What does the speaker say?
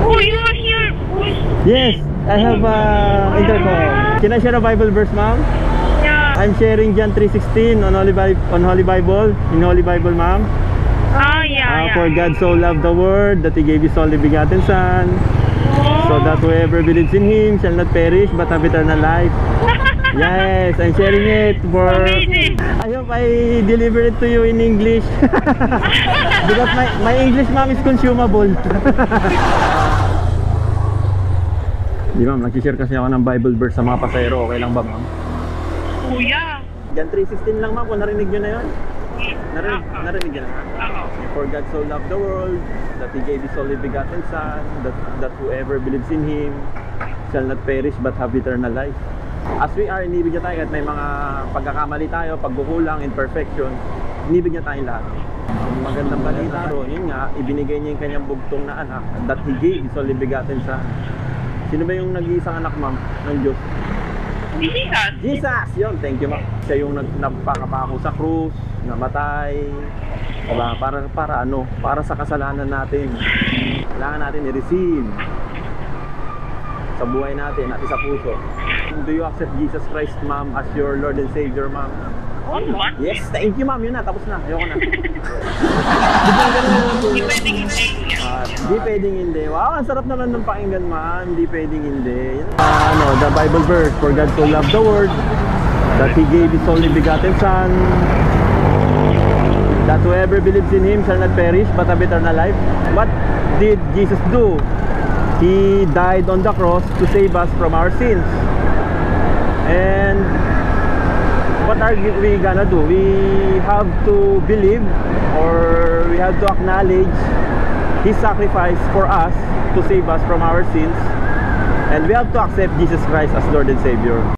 Oh, you are here. Yes, I have intercom. Can I share a Bible verse, ma'am? Yeah. I'm sharing John 3:16 on Holy Bible, in Holy Bible, ma'am. Oh, yeah, For God so loved the world that He gave His only begotten Son, so that whoever believes in Him shall not perish but have eternal life. Yes, I'm sharing it for... Amazing. I hope I deliver it to you in English. Because my English, ma'am, is consumable. Di ma'am, nag-share kasi ako ng Bible verse sa mga pasahero. Okay lang ba, ma'am? Kuya. John 3:16 lang, ma'am, kung narinig nyo na yun. Narinig nyo na, ma'am? Oo. For God so loved the world that He gave His only begotten Son, that whoever believes in Him shall not perish but have eternal life. As we are, inibig niya tayo kahit may mga pagkakamali tayo, pagkukulang, imperfection, inibig niya tayong lahat. Ang magandang balita doon, yun nga, ibinigay niya yung kanyang bugtong na anak, that He gave His only begotten Son. Sino ba yung nag-iisang anak, ma'am, ng Diyos? Jesus. Jesus! Yun, thank you, ma'am. Siya yung nagpakapako sa krus, namatay, diba? Para sa kasalanan natin. Kailangan natin i-receive sa buhay natin at sa puso. Do you accept Jesus Christ, ma'am, as your Lord and Savior, ma'am? Oh, what? Yes, thank you, ma'am. Yun na, tapos na. Ayoko na. Hindi pwedeng hindi. Hindi pwedeng hindi. Wow, ang sarap naman ng pakinggan, ma'am. Hindi pwedeng hindi. The Bible verse, for God so loved the world that He gave His only begotten Son, that whoever believes in Him shall not perish but have eternal life. What did Jesus do? He died on the cross to save us from our sins. And what are we gonna do? We have to believe, or we have to acknowledge His sacrifice for us to save us from our sins, and we have to accept Jesus Christ as Lord and Savior.